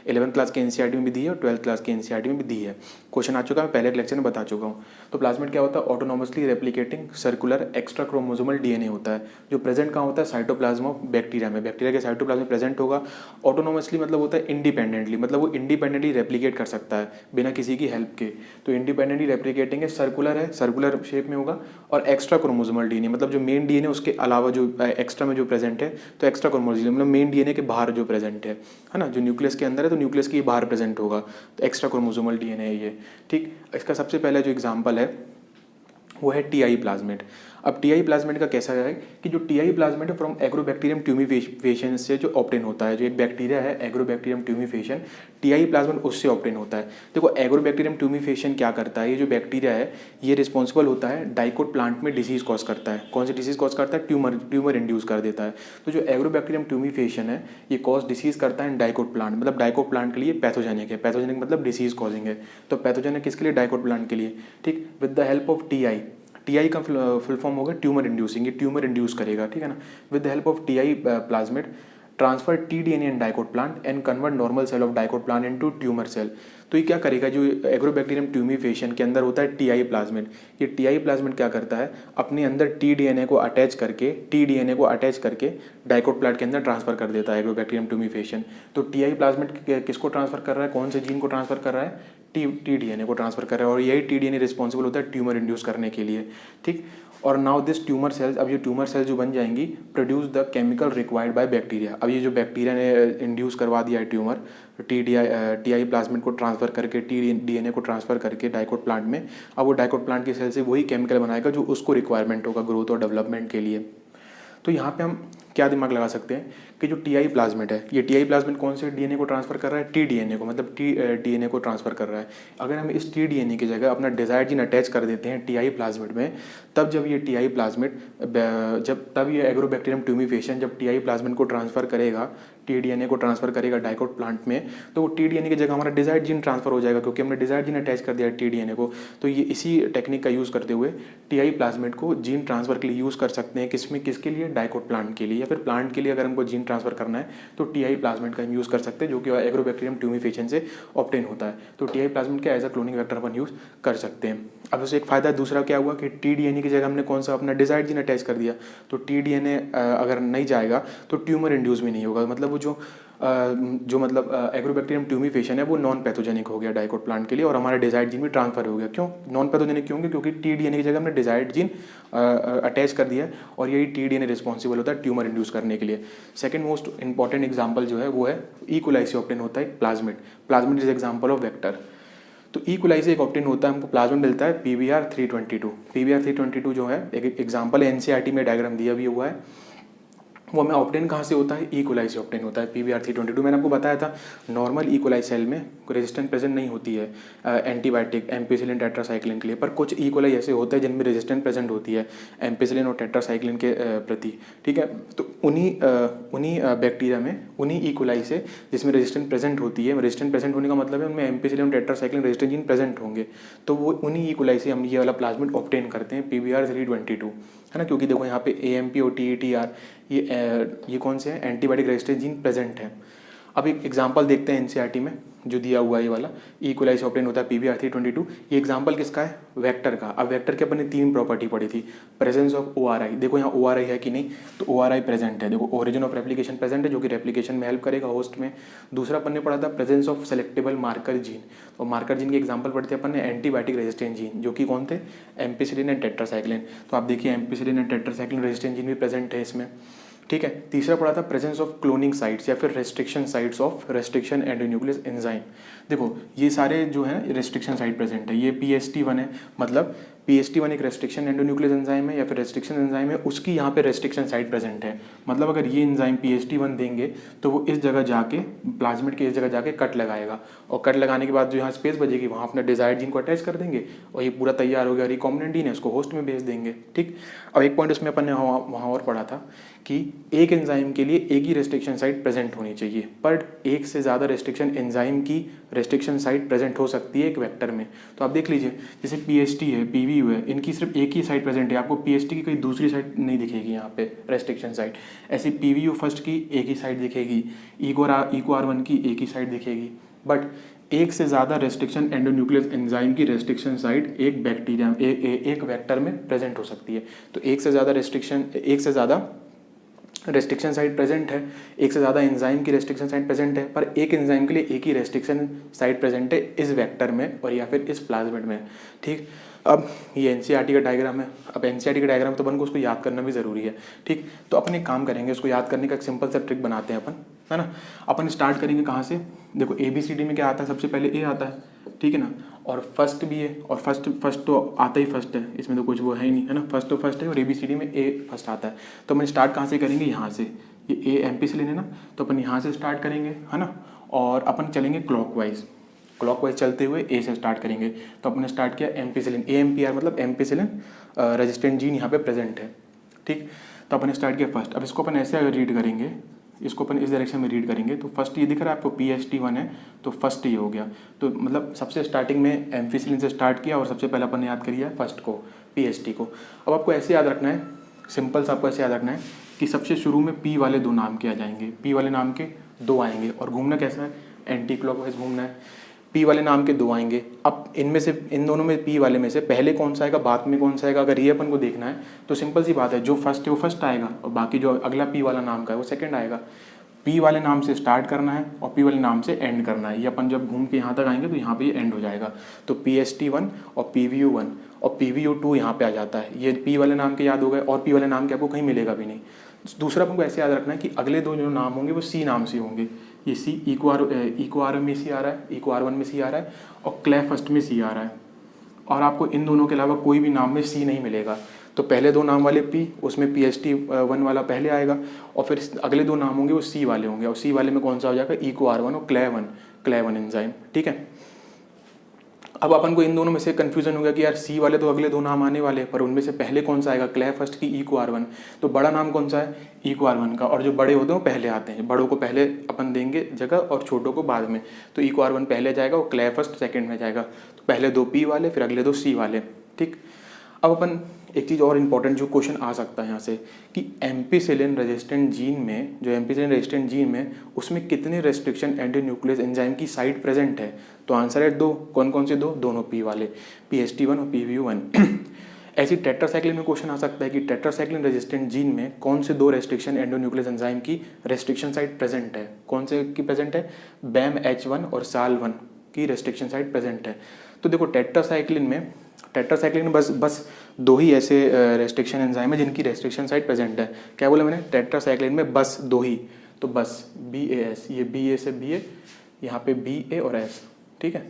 11th क्लास के एनसीईआरटी में भी दी है और 12th क्लास के एनसीईआरटी में भी दी है। क्वेश्चन आ चुका है, मैं पहले के लेक्चर में बता चुका हूँ। तो प्लाज्मिड क्या होता है, autonomously replicating circular extra chromosomal DNA होता है, जो प्रेजेंट कहाँ होता है, साइटोप्लाज्म ऑफ बैक्टीरिया में, बैक्टीरिया के साइटोप्लाज्म में प्रेजेंट होगा। ऑटोनोमसली मतलब होता है इंडिपेंडेंटली, मतलब वो इंडिपेंडेंटली रेप्लिकेट कर सकता है बिना किसी की हेल्प के। तो इंडिपेंडेंटली रेप्लिकेटिंग है, सर्कुलर है, सर्कुलर शेप में होगा, और एक्स्ट्रा क्रोमोसोमल डीएनए मतलब जो मेन डीएनए उसके अलावा जो एक्स्ट्रा में जो प्रेजेंट है, तो एक्स्ट्रा क्रोमोसोमल मतलब मेन डीएनए के बाहर जो प्रेजेंट है ना, जो न्यूक्लियस के अंदर है तो न्यूक्लियस के बाहर प्रेजेंट होगा, तो एक्स्ट्रा क्रोमोसोमल डीएनए है ये, ठीक। इसका सबसे पहला जो एग्जाम्पल है वो है टीआई प्लाज्मिड। अब टीआई प्लाज्मिड का कैसा है कि जो टीआई प्लाज्मिड है फ्रॉम एग्रोबैक्टीरियम ट्यूमिफेशन से जो ऑब्टेन होता है, जो एक बैक्टीरिया है एग्रोबैक्टीरियम ट्यूमिफेशन, टीआई प्लाज्मिड उससे ऑब्टेन होता है। देखो एग्रोबैक्टीरियम ट्यूमिफेशन क्या करता है, ये जो बैक्टीरिया है ये रिस्पॉन्सिबल होता है डाइकोट प्लांट में डिसीज कॉज करता है। कौन सी डिसीज कॉज करता है, ट्यूमर इंड्यूस कर देता है। तो जो एग्रोबैक्टीरियम ट्यूमिफेशन है ये कॉज डिसीज करता है डाइकोट प्लांट, मतलब डाइकोट प्लांट के लिए पैथोजेनिक है, पैथोजेनिक मतलब डिसीज कॉजिंग है। तो पैथोजेनिक किसके लिए, डाइकोट प्लांट के लिए, ठीक। With the help of TI, TI का फुल फॉर्म होगा ट्यूमर इंड्यूसिंग, ये ट्यूमर इंड्यूस करेगा, ठीक है ना। With the help of TI plasmid transfer T DNA in dicot plant and convert normal cell of dicot plant into tumour cell. तो ये क्या करेगा, जो एग्रोबैक्टीरियम ट्यूमिफेशन के अंदर होता है टीआई प्लाज्मिड, ये टीआई प्लाज्मिड क्या करता है, अपने अंदर टीडीएनए को अटैच करके डाइकोट प्लांट के अंदर ट्रांसफर कर देता है एग्रोबैक्टीरियम ट्यूमिफेशन। तो टीआई प्लाज्मिड किसको ट्रांसफर कर रहा है, कौन से जीन को ट्रांसफर कर रहा है, टीडीएनए को ट्रांसफर कर रहा है, और यही टीडीएनए रिस्पॉन्सिबल होता है ट्यूमर इंड्यूस करने के लिए, ठीक। और नाउ दिस ट्यूमर सेल्स, अब ये ट्यूमर सेल्स जो बन जाएंगी produce the chemical required by bacteria. अब ये जो बैक्टीरिया ने इंड्यूस करवा दिया है ट्यूमर, टीआई प्लाज्मिड को ट्रांसफर करके टीडीएनए को ट्रांसफर करके डाइकोट प्लांट में, अब वो डाइकोट प्लांट की सेल से वही केमिकल बनाएगा जो उसको रिक्वायरमेंट होगा ग्रोथ और डेवलपमेंट के लिए। तो यहाँ पे हम क्या दिमाग लगा सकते हैं कि जो टीआई प्लाज्मिड है, ये टीआई प्लाज्मिड कौन से डीएनए को ट्रांसफर कर रहा है, टीडीएनए को, मतलब डीएनए को ट्रांसफर कर रहा है। अगर हम इस टीडीएनए की जगह अपना डिजायर्ड जीन अटैच कर देते हैं टीआई प्लाज्मिड में, तब जब ये टीआई प्लाज्मिड तब ये एग्रोबैक्टीरियम ट्यूमिफेशन जब टीआई प्लाज्मिड को ट्रांसफर करेगा, टीडीएनए को ट्रांसफर करेगा डाइकोट प्लांट में, तो वो टीडीएनए की जगह हमारा डिजायर्ड जीन ट्रांसफर हो जाएगा, क्योंकि हमने डिजायर्ड जीन अटैच कर दिया है टीडीएनए को। तो ये इसी टेक्निक का यूज़ करते हुए टीआई प्लाज्मिड को जीन ट्रांसफर के लिए यूज़ कर सकते हैं, किसके लिए, डाइकोट प्लांट के लिए, या फिर प्लांट के लिए अगर हमको जीन ट्रांसफर करना है तो टीआई प्लाज्मिड का हम यूज़ कर सकते हैं, जो कि एग्रोबैक्टीरियम ट्यूमिफेशन से ऑब्टेन होता है। तो टीआई प्लाज्मिड का एज अ क्लोनिंग वेक्टर अपन यूज़ कर सकते हैं। अब उससे एक फ़ायदा दूसरा क्या हुआ कि टीडीएनए की जगह हमने कौन सा अपना डिजायर्ड जीन अटैच कर दिया, तो टीडीएनए अगर नहीं जाएगा तो ट्यूमर इंड्यूस भी नहीं होगा, मतलब वो जो मतलब एग्रोबैक्टीरियम ट्यूमिफेशन है वो नॉन पैथोजेनिक हो गया डाइकोट प्लांट के लिए, और हमारा डिजायर्ड जीन भी ट्रांसफर हो गया। क्यों नॉन पैथोजेनिक क्यों होंगे, क्योंकि टीडीएनए की जगह हमने डिजायर्ड जीन अटैच कर दिया है, और यही टीडीएनए रिस्पॉन्सिबल होता है ट्यूमर इंड्यूस करने के लिए। सेकंड मोस्ट इंपॉर्टेंट एग्जाम्पल जो है वो है ई कोलाई से ऑब्टेन होता है plasmid is example of vector. तो ई कोलाई से एक ऑब्टेन होता है, हमको प्लाज्मिड मिलता है PBr322 जो है एक एग्जाम्पल है, एनसीईआरटी में डायग्राम दिया भी हुआ है। वो हमें ऑब्टेन कहाँ से होता है, ई कोलाई से ऑब्टेन होता है PBr322। मैंने आपको बताया था नॉर्मल ई कोलाई सेल में रेजिस्टेंस प्रेजेंट नहीं होती है एंटीबायोटिक एम्पिसिलिन टेट्रासाइक्लिन के लिए, पर कुछ ई कोलाई ऐसे होते हैं जिनमें रेजिस्टेंस प्रेजेंट होती है एम्पिसिलिन और टेट्रासाइक्लिन के प्रति, ठीक है। तो उन्हीं बैक्टीरिया में उन्हीं ई कोलाई से जिसमें रेजिस्टेंस प्रेजेंट होती है, रेजिस्टेंस प्रेजेंट होने का मतलब है उनमें एम्पिसिलिन और टेट्रासाइक्लिन रेजिस्टेंस जीन प्रेजेंट होंगे, तो वो उन्हीं ई कोलाई से हम ये वाला प्लाज्मिड ऑब्टेन करते हैं PBr322, है ना। क्योंकि देखो यहाँ पे AMP और TETR ये कौन से हैं, एंटीबायोटिक रेजिस्टेंस जीन प्रेजेंट है। अब एक एग्जांपल देखते हैं एनसीईआरटी में जो दिया हुआ है ये वाला, इक्वलाइज ऑप्टेन होता है पीवीआर 322। ये एग्जांपल किसका है? वेक्टर का। अब वेक्टर के अपन ने 3 प्रॉपर्टी पढ़ी थी, प्रेजेंस ऑफ ओआरआई, देखो यहाँ ओआरआई है कि नहीं, तो ओआरआई प्रेजेंट है, देखो ओरिजिन ऑफ रेप्लिकेशन प्रेजेंट है जो कि रेप्लिकेशन में हेल्प करेगा होस्ट में। दूसरा अपन ने पढ़ा था presence of selectable marker gene, और मार्कर जीन के एग्जाम्पल पढ़ते थे अपन ने एंटीबायोटिक रेजिस्टेंट जीन, जो कि कौन थे? Ampicillin and tetracycline. तो आप देखिए ampicillin and tetracycline resistant gene भी प्रेजेंट है इसमें, ठीक है। तीसरा पढ़ा था प्रेजेंस ऑफ क्लोनिंग साइट्स या फिर restriction sites of restriction endonuclease enzyme. देखो ये सारे जो है रेस्ट्रिक्शन साइट प्रेजेंट है। ये PST1 है, मतलब PST1 एक रेस्ट्रिक्शन एंडोन्यूक्लियस एंजाइम है या फिर रेस्ट्रिक्शन एंजाइम है, उसकी यहाँ पे रेस्ट्रिक्शन साइट प्रेजेंट है। मतलब अगर ये एंजाइम PST1 देंगे तो वो इस जगह जाके प्लाज्मिड के इस जगह जाके कट लगाएगा, और कट लगाने के बाद जो यहाँ स्पेस बचेगी वहाँ अपने डिजायर्ड जीन को अटैच कर देंगे, और ये पूरा तैयार हो गया रिकॉम्बिनेंट जीन है, उसको होस्ट में भेज देंगे, ठीक। अब एक पॉइंट उसमें अपन ने वहाँ और पढ़ा था कि एक एंजाइम के लिए एक ही रेस्ट्रिक्शन साइट प्रेजेंट होनी चाहिए, पर एक से ज़्यादा रेस्ट्रिक्शन एंजाइम की रेस्ट्रिक्शन साइट प्रेजेंट हो सकती है एक वेक्टर में। तो आप देख लीजिए जैसे PST है, PVU है, इनकी सिर्फ एक ही साइट प्रेजेंट है, आपको PST की कोई दूसरी साइट नहीं दिखेगी यहाँ पे रेस्ट्रिक्शन साइट। ऐसी PVU फर्स्ट की एक ही साइट दिखेगी, EcoR1 की एक ही साइट दिखेगी, बट एक से ज़्यादा रेस्ट्रिक्शन एंडोन्यूक्लियस एंजाइम की रेस्ट्रिक्शन साइट एक बैक्टीरिया एक वेक्टर में प्रेजेंट हो सकती है। तो एक से ज़्यादा रेस्ट्रिक्शन साइट प्रेजेंट है, एक से ज़्यादा एंजाइम की रेस्ट्रिक्शन साइट प्रेजेंट है, पर एक एंजाइम के लिए एक ही रेस्ट्रिक्शन साइट प्रेजेंट है इस वेक्टर में और या फिर इस प्लाज्मिड में, ठीक। अब ये एनसीईआरटी का डायग्राम है। अब एनसीईआरटी का डायग्राम तो अपन को उसको याद करना भी ज़रूरी है, ठीक। तो अपन एक काम करेंगे, उसको याद करने का एक सिंपल सा ट्रिक बनाते हैं अपन, है ना। अपन स्टार्ट करेंगे कहाँ से? देखो ABCD में क्या आता है? सबसे पहले A आता है, ठीक है ना, और फर्स्ट भी है, और फर्स्ट तो आता ही फर्स्ट है, इसमें तो कुछ वो है ही नहीं, है ना। फर्स्ट तो फर्स्ट है और ABCD में A फर्स्ट आता है। तो अपन स्टार्ट कहाँ से करेंगे? यहाँ से। ये A एम्पिसिलिन है ना, तो अपन यहाँ से स्टार्ट करेंगे, है ना, और अपन चलेंगे क्लॉकवाइज चलते हुए A से स्टार्ट करेंगे। तो अपन ने स्टार्ट किया एम्पिसिलिन, AMPR मतलब एम्पिसिलिन रेजिस्टेंट जीन यहाँ पे प्रेजेंट है, ठीक। तो अपन ने स्टार्ट किया फर्स्ट। अब इसको अपन ऐसे अगर रीड करेंगे, इसको अपन इस डायरेक्शन में रीड करेंगे, तो फर्स्ट ये दिख रहा है आपको PST1 है, तो फर्स्ट ये हो गया। तो मतलब सबसे स्टार्टिंग में एम्फिसिलिन से स्टार्ट किया और सबसे पहले अपन ने याद करिए फर्स्ट को, PST को। अब आपको ऐसे याद रखना है, सिंपल सा आपको ऐसे याद रखना है कि सबसे शुरू में P वाले 2 नाम के आ जाएंगे, P वाले नाम के 2 आएंगे, और घूमना कैसा है? एंटी क्लॉकवाइज घूमना है। P वाले नाम के 2 आएंगे। अब इनमें से इन दोनों में P वाले में से पहले कौन सा आएगा, बाद में कौन सा आएगा? अगर ये अपन को देखना है तो सिंपल सी बात है, जो फर्स्ट है वो फर्स्ट आएगा और बाकी जो अगला P वाला नाम का है वो सेकंड आएगा। P वाले नाम से स्टार्ट करना है और P वाले नाम से एंड करना है। ये अपन जब घूम के यहाँ तक आएंगे तो यहाँ पे ये एंड हो जाएगा। तो PST1 और PVU1 और PVU2 यहाँ पे आ जाता है। ये P वाले नाम के याद हो गए, और P वाले नाम के आपको कहीं मिलेगा भी नहीं। दूसरा अपन को ऐसे याद रखना है कि अगले 2 जो नाम होंगे वो C नाम से होंगे। ये C EcoR में C आ रहा है, EcoR1 में C आ रहा है, और क्ले फर्स्ट में C आ रहा है, और आपको इन दोनों के अलावा कोई भी नाम में C नहीं मिलेगा। तो पहले 2 नाम वाले P, उसमें PST1 वाला पहले आएगा, और फिर अगले 2 नाम होंगे वो C वाले होंगे, और C वाले में कौन सा हो जाएगा? EcoR1 और क्ले1 एंजाइम, ठीक है। अब अपन को इन दोनों में से कन्फ्यूजन हो गया कि यार C वाले तो अगले 2 नाम आने वाले, पर उनमें से पहले कौन सा आएगा? क्ले फर्स्ट की EcoR1। तो बड़ा नाम कौन सा है? EcoR1 का, और जो बड़े होते हैं वो पहले आते हैं। बड़ों को पहले अपन देंगे जगह और छोटों को बाद में। तो EcoR1 पहले जाएगा और क्ले फर्स्ट सेकंड में जाएगा। तो पहले 2 P वाले, फिर अगले 2 C वाले, ठीक। अब अपन एक चीज़ और इम्पॉर्टेंट जो क्वेश्चन आ सकता है यहाँ से कि एम्पिसिलिन रेजिस्टेंट जीन में, जो एम्पिसिलिन रेजिस्टेंट जीन में, उसमें कितने रेस्ट्रिक्शन एंडोन्यूक्लियस एंजाइम की साइट प्रेजेंट है? तो आंसर है 2। कौन कौन से 2? दोनों P वाले, PST1 और PVU1। ऐसी टेट्रासाइक्लिन में क्वेश्चन आ सकता है कि टेट्रासाइक्लिन रेजिस्टेंट जीन में कौन से 2 रेस्ट्रिक्शन एंडोन्यूक्लियस एंजाइम की रेस्ट्रिक्शन साइट प्रेजेंट है? कौन से की प्रेजेंट है? BAMH1 और SAL1 की रेस्ट्रिक्शन साइट प्रेजेंट है। तो देखो टेट्रासाइक्लिन में बस 2 ही ऐसे रेस्ट्रिक्शन एंजाइम है जिनकी रेस्ट्रिक्शन साइट प्रेजेंट है। क्या बोला मैंने? टेट्रासाइक्लिन में बस 2 ही, तो बस BAS, ये BA से BA, यहाँ पे BA और S, ठीक है,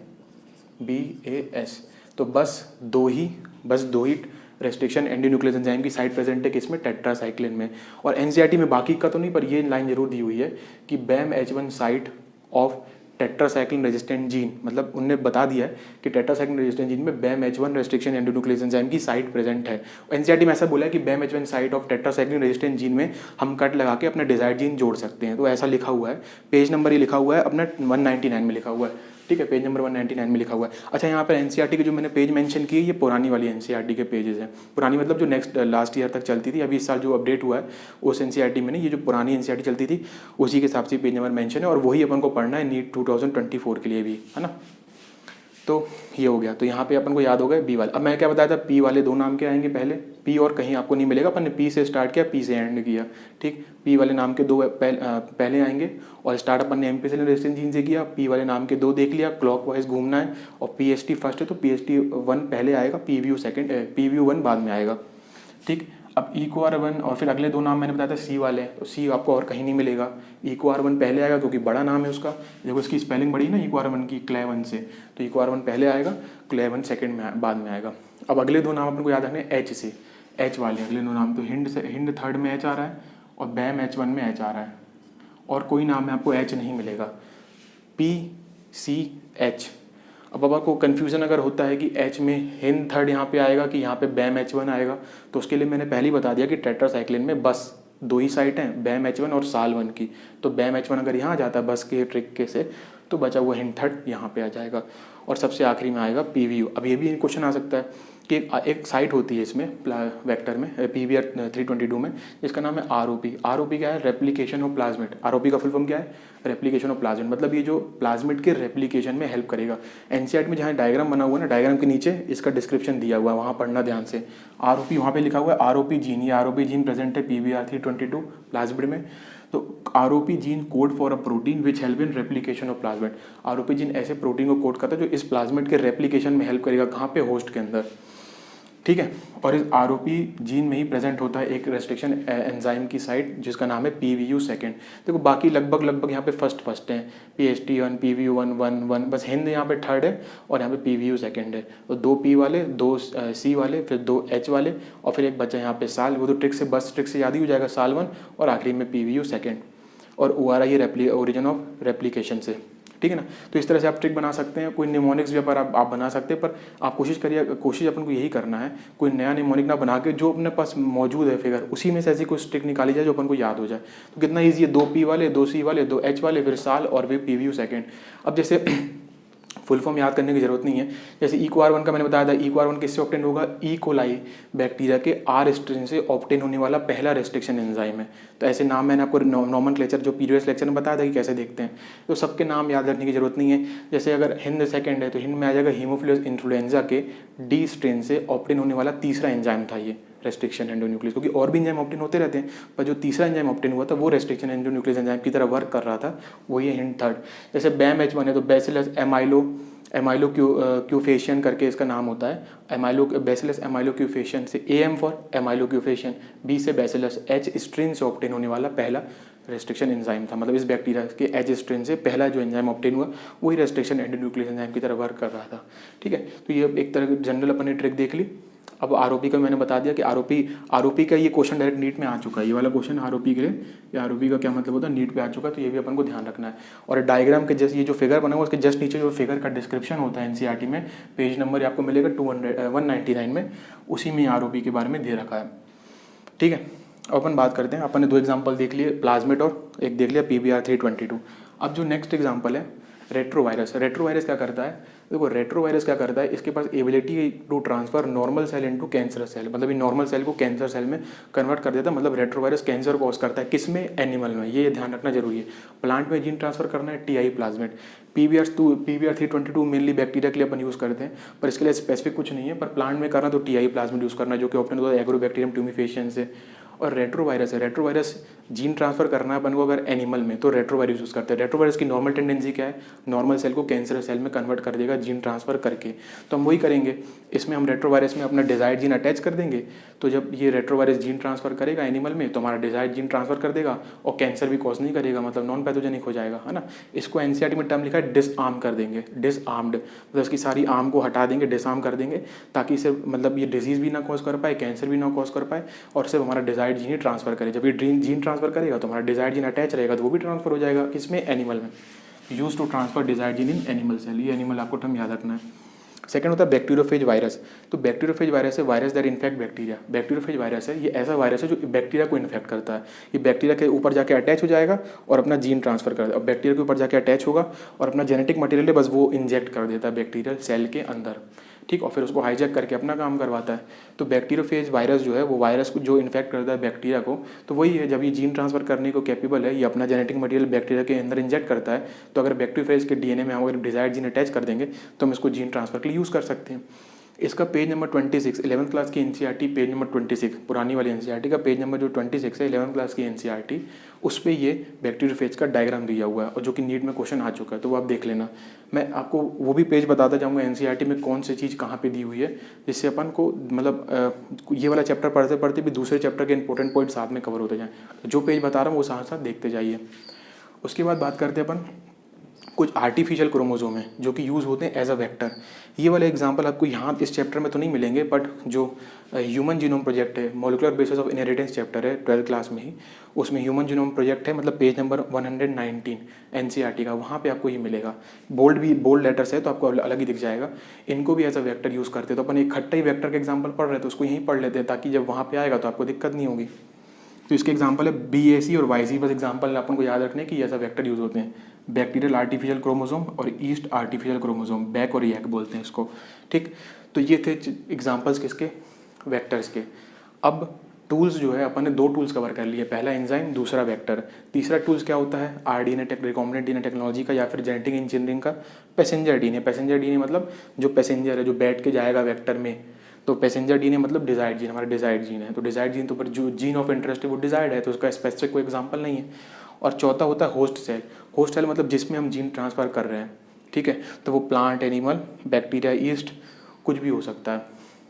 BAS। तो बस दो ही रेस्ट्रिक्शन एंडोन्यूक्लियस एंजाइम की साइट प्रेजेंट है किसमें? टेट्रासाइक्लिन में। और एनसीईआरटी में बाकी का तो नहीं, पर ये लाइन जरूर दी हुई है कि BAMH1 site of tetracycline resistant gene, मतलब उनने बता दिया है कि टेट्रासाइक्लिन रेजिस्टेंट जीन में BAMH1 रेस्ट्रिक्शन एंडोन्यूक्लियस एंजाइम की साइट प्रेजेंट है। एनसीईआरटी में ऐसा बोला है कि BAMH1 site of tetracycline resistant gene में हम कट लगा के अपना डिजायर्ड जीन जोड़ सकते हैं। तो ऐसा लिखा हुआ है, पेज नंबर ये लिखा हुआ है अपना 199 में लिखा हुआ है, ठीक। ठीक है, पेज नंबर 199 में लिखा हुआ है। अच्छा, यहाँ पर एनसीईआरटी के जो मैंने पेज मेंशन किए, ये पुरानी वाली एनसीईआरटी के पेजेस हैं। पुरानी मतलब जो नेक्स्ट लास्ट ईयर तक चलती थी, अभी इस साल जो अपडेट हुआ है उस एनसीईआरटी में नहीं, ये जो पुरानी एनसीईआरटी चलती थी उसी के हिसाब से पेज नंबर मेंशन है, और वही अपन को पढ़ना है नीट 2024 के लिए भी, है ना। तो ये हो गया। तो यहाँ पे अपन को याद हो गया बी वाला। अब मैं क्या बताया था, पी वाले दो नाम के आएंगे पहले, पी और कहीं आपको नहीं मिलेगा, अपन ने पी से स्टार्ट किया, पी से एंड किया, ठीक। पी वाले नाम के दो पहले आएंगे, और स्टार्ट अपन ने एम्पिसिलिन रेजिस्टेंस जीन से किया। पी वाले नाम के दो देख लिया, क्लॉकवाइज घूमना है, और पीएसटी फर्स्ट है तो पीएसटी 1 पहले आएगा, पीवीयू सेकंड, पीवीयू 1 बाद में आएगा, ठीक। अब EcoR1 और फिर अगले दो नाम मैंने बताया था सी वाले, तो सी आपको और कहीं नहीं मिलेगा। EcoR1 पहले आएगा क्योंकि बड़ा नाम है उसका, देखो इसकी स्पेलिंग बड़ी ना EcoR1 की, क्ले1 से, तो EcoR1 पहले आएगा, क्ले1 सेकंड में बाद में आएगा। अब अगले दो नाम अपन को याद रखने एच से, एच वाले अगले दो नाम, तो हिंड थर्ड में एच आ रहा है, और बैम H1 में एच आ रहा है, और कोई नाम में आपको एच नहीं मिलेगा, PCH। अब बाबा को कन्फ्यूज़न अगर होता है कि एच में हिंद थर्ड यहाँ पे आएगा कि यहाँ पे बैम H1 आएगा, तो उसके लिए मैंने पहले ही बता दिया कि टेट्रासाइक्लिन में बस दो ही साइट हैं, बैम H1 और साल1 की। तो बैम H1 अगर यहाँ आ जाता है बस के ट्रिक के से, तो बचा हुआ हिंद थर्ड यहाँ पे आ जाएगा, और सबसे आखिरी में आएगा PVU। अब ये भी क्वेश्चन आ सकता है कि एक साइट होती है इसमें वेक्टर में, PBR 322 में, जिसका नाम है ROP। ROP क्या है, रेप्लिकेशन ऑफ प्लाज्मिड। ROP का फुल फॉर्म क्या है, रेप्लिकेशन ऑफ प्लाज्मिड, मतलब ये जो प्लाज्मिड के रेप्लिकेशन में हेल्प करेगा। एनसीईआरटी में जहाँ डायग्राम बना हुआ है ना, डायग्राम के नीचे इसका डिस्क्रिप्शन दिया हुआ है, वहाँ पढ़ना ध्यान से। ROP वहाँ पे लिखा हुआ है, ROP जीन, ये ROP जीन प्रेजेंट है PBR 322 प्लाज्मिड में। तो ROP gene code for a protein which help in replication of plasmid. ROP gene ऐसे प्रोटीन को कोड करता है जो इस प्लाज्मिड के रेप्लिकेशन में हेल्प करेगा, कहाँ पे, होस्ट के अंदर, ठीक है। और इस ROP जीन में ही प्रेजेंट होता है एक रेस्ट्रिक्शन एंजाइम की साइट जिसका नाम है PVU सेकेंड। देखो बाकी लगभग यहाँ पे फर्स्ट हैं, PST1, PVU 1, बस हिंद यहाँ पे थर्ड है, और यहाँ पे PVU सेकेंड है। तो दो P वाले, दो C वाले, फिर दो H वाले, और फिर एक बच्चा यहाँ पे साल, वो तो ट्रिक से याद ही हो जाएगा, साल1, और आखिरी में PVU सेकेंड, और ORI ये ओरिजिन ऑफ रेप्लिकेशन से, ठीक है ना। तो इस तरह से आप ट्रिक बना सकते हैं। कोई निमोनिक्स भी पर आप बना सकते हैं, पर आप कोशिश अपन को यही करना है, कोई नया निमोनिक ना बना के, जो अपने पास मौजूद है फिगर उसी में से ऐसी कोई ट्रिक निकाली जाए जो अपन को याद हो जाए। तो कितना ईजी है, दो P वाले, दो C वाले, दो H वाले, फिर साल, और फिर PVU सेकेंड। अब जैसे फुल फॉर्म याद करने की जरूरत नहीं है। जैसे EcoR1 का मैंने बताया था, EcoR1 किससे ऑब्टेन होगा, E. coli बैक्टीरिया के R स्ट्रेन से ऑब्टेन होने वाला पहला रेस्ट्रिक्शन एंजाइम है। तो ऐसे नाम मैंने आपको नॉमेनक्लेचर जो प्रीवियस लेक्चर में बताया था कि कैसे देखते हैं, तो सबके नाम याद रखने की जरूरत नहीं है। जैसे अगर हिंद सेकेंड है तो हिंद में आ जाएगा हीमोफिलस इन्फ्लुएंजा के D स्ट्रेन से ऑब्टेन होने वाला तीसरा एंजाइम था ये रेस्ट्रिक्शन एंडोन्यूक्लियस, क्योंकि और भी एंजाइम ऑब्टेन होते रहते हैं, पर जो तीसरा एंजाइम ऑब्टेन हुआ था वो रेस्ट्रिक्शन एंडोन्यूक्लियस एंजाइम की तरह वर्क कर रहा था, वही है हिंद थर्ड। जैसे बैम H1 है तो बैसिलस एमाइलो क्यूफेशियन करके इसका नाम होता है, बैसिलस एमाइलो क्यूफेशियन से AM फॉर एमाइलो क्यूफेशियन, B से बैसिलस, H स्ट्रेन से ऑब्टेन होने वाला पहला रेस्ट्रिक्शन एंजाइम था, मतलब इस बैक्टीरिया के H स्ट्रेन से पहला जो एंजाइम ऑब्टेन हुआ वही रेस्ट्रिक्शन एंडोन्यूक्लियस एंजाइम की तरह वर्क कर रहा था, ठीक है। तो ये एक तरह की जनरल अपन ने ट्रिक देख ली। अब ROP का मैंने बता दिया कि ROP का ये क्वेश्चन डायरेक्ट नीट में आ चुका है, ये वाला क्वेश्चन ROP के लिए, ये ROP का क्या मतलब होता है, नीट पे आ चुका है, तो ये भी अपन को ध्यान रखना है। और डायग्राम के जस्ट ये जो फिगर बना हुआ उसके जस्ट नीचे जो फिगर का डिस्क्रिप्शन होता है एनसीईआरटी में, पेज नंबर आपको मिलेगा 199 में, उसी में ROP के बारे में दे रखा है, ठीक है। अब अपन बात करते हैं, अपन ने दो एग्जाम्पल देख लिए, प्लाज्मिड और एक देख लिया PBR 322। अब जो नेक्स्ट एग्जाम्पल है रेट्रोवायरस। रेट्रोवायरस क्या करता है, देखो रेट्रोवायरस क्या करता है, इसके पास ability to transfer normal cell into cancer cell, मतलब ये नॉर्मल सेल को कैंसर सेल में कन्वर्ट कर देता है। मतलब रेट्रोवायरस कैंसर कॉज करता है, किस में, एनिमल में, ये ध्यान रखना जरूरी है। प्लांट में जीन ट्रांसफर करना है TI plasmid. PBR 322 mainly bacteria के लिए अपन यूज़ करते हैं, पर इसके लिए स्पेसिफिक कुछ नहीं है, पर प्लांट में करना तो TI प्लाज्मिड यूज़ करना है, जो कि ऑप्टेन होता है एग्रोबैक्टीरियम ट्यूमिफेशियन से। और रेट्रोवायरस है, रेट्रोवायरस जीन ट्रांसफर करना है अपन को अगर एनिमल में, तो रेट्रोवायरस यूज़ करते हैं। रेट्रोवायरस की नॉर्मल टेंडेंसी क्या है, नॉर्मल सेल को कैंसर सेल में कन्वर्ट कर देगा जीन ट्रांसफर करके, तो हम वही करेंगे। इसमें हम रेट्रोवायरस में अपना डिजायर्ड जीन अटैच कर देंगे, तो जब ये रेट्रोवायरस जीन ट्रांसफर करेगा एनिमल में, तो हमारा डिजायर्ड जीन ट्रांसफर कर देगा और कैंसर भी कॉज नहीं करेगा, मतलब नॉन पैथोजेनिक हो जाएगा, है ना। इसको एनसीईआरटी में टर्म लिखा है डिसआर्म कर देंगे, डिसआर्म्ड, मतलब इसकी सारी आर्म को हटा देंगे, डिसआर्म कर देंगे, ताकि सिर्फ मतलब ये डिजीज़ भी ना कॉज कर पाए, कैंसर भी ना कॉज कर पाए, और सिर्फ हमारा डिजायर्ड जीन ही ट्रांसफर करे। जब ये जीन ट्रांसफर करेगा तो हमारा डिजायर्ड जीन अटैच रहेगा, तो वो भी ट्रांसफर हो जाएगा, किसमें, एनिमल में। Use to transfer desired gene in animal cell, ये एनिमल आपको टर्म याद रखना है। सेकंड होता है बैक्टीरियोफेज वायरस। तो बैक्टीरियोफेज वायरस है virus that infect bacteria. Bacteriophage virus है, ये ऐसा वायरस है जो बैक्टीरिया को इन्फेक्ट करता है। ये बैक्टीरिया के ऊपर जाके अटैच हो जाएगा और अपना जीन ट्रांसफर कर देगा। अब बैक्टीरिया के ऊपर जाके अटैच होगा और अपना जेनेटिक मटेरियल है बस वो इंजेक्ट कर देता है बैक्टीरियल सेल के अंदर, ठीक, और फिर उसको हाईजैक करके अपना काम करवाता है। तो बैक्टीरियोफेज वायरस जो है वो वायरस को जो इन्फेक्ट करता है बैक्टीरिया को, तो वही है जब ये जीन ट्रांसफर करने को कैपेबल है, ये अपना जेनेटिक मटेरियल बैक्टीरिया के अंदर इंजेक्ट करता है। तो अगर बैक्टीरियोफेज के डीएनए में हम अगर डिजायर्ड जीन अटैच कर देंगे तो हम इसको जीन ट्रांसफर के लिए यूज़ कर सकते हैं। इसका पेज नंबर 26, 11th क्लास की एनसीईआरटी पेज नंबर 26, पुरानी वाली एनसीईआरटी का पेज नंबर जो 26 है 11th क्लास की एनसीईआरटी, उस पर ये बैक्टीरियोफेज का डायग्राम दिया हुआ है और जो कि नीट में क्वेश्चन आ चुका है, तो वो आप देख लेना। मैं आपको वो भी पेज बताता जाऊँगा एनसीईआरटी में कौन सी चीज़ कहाँ पे दी हुई है, जिससे अपन को मतलब ये वाला चैप्टर पढ़ते पढ़ते भी दूसरे चैप्टर के इंपॉर्टेंट पॉइंट साथ में कवर होते जाएँ। जो पेज बता रहा हूँ वो साथ साथ देखते जाइए। उसके बाद बात करते हैं अपन कुछ आर्टिफिशियल क्रोमोसोम हैं जो कि यूज़ होते हैं एज अ वेक्टर। ये वाले एग्जांपल आपको यहाँ इस चैप्टर में तो नहीं मिलेंगे, बट जो ह्यूमन जीनोम प्रोजेक्ट है, molecular basis of inheritance chapter है 12th क्लास में ही, उसमें ह्यूमन जीनोम प्रोजेक्ट है, मतलब पेज नंबर 119 एनसीईआरटी का, वहाँ पे आपको ये मिलेगा। बोल्ड लेटर्स है तो आपको अलग ही दिख जाएगा। इनको भी एज अ वेक्टर यूज़ करते हैं। तो अपन एक खट्टा ही वेक्टर का एग्जाम्पल पढ़ रहे थे, उसको यहीं पढ़ लेते हैं ताकि जब वहाँ पर आएगा तो आपको दिक्कत नहीं होगी। तो इसके एग्जाम्पल है BAC और YC, बस एग्जाम्पल अपन को याद रखने की ऐसा वेक्टर यूज़ होते हैं। बैक्टीरियल आर्टिफिशियल क्रोमोसोम और ईस्ट आर्टिफिशियल क्रोमोसोम, बैक और यैक बोलते हैं इसको, ठीक। तो ये थे एग्जाम्पल्स किसके, वेक्टर्स के। अब टूल्स जो है अपन ने 2 टूल्स कवर कर लिए, पहला एंजाइम, दूसरा वेक्टर। तीसरा टूल्स क्या होता है, रिकॉम्बिनेंट डीएनए टेक्नोलॉजी का या फिर जेनेटिक इंजीनियरिंग का पैसेंजर डीएनए। पैसेंजर डीएनए मतलब जो पैसेंजर है, जो बैठ के जाएगा वेक्टर में। तो पैसेंजर डीएनए मतलब डिजायर्ड जीन, हमारा डिजायर्ड जीन है। तो डिजायर्ड जीन तो पर जो जीन ऑफ इंटरेस्ट है वो डिजायर्ड है, तो उसका स्पेसिफिक कोई एग्जाम्पल नहीं है। और चौथा होता है होस्ट सेल। होस्ट सेल मतलब जिसमें हम जीन ट्रांसफर कर रहे हैं, ठीक है। तो वो प्लांट, एनिमल, बैक्टीरिया, ईस्ट, कुछ भी हो सकता है।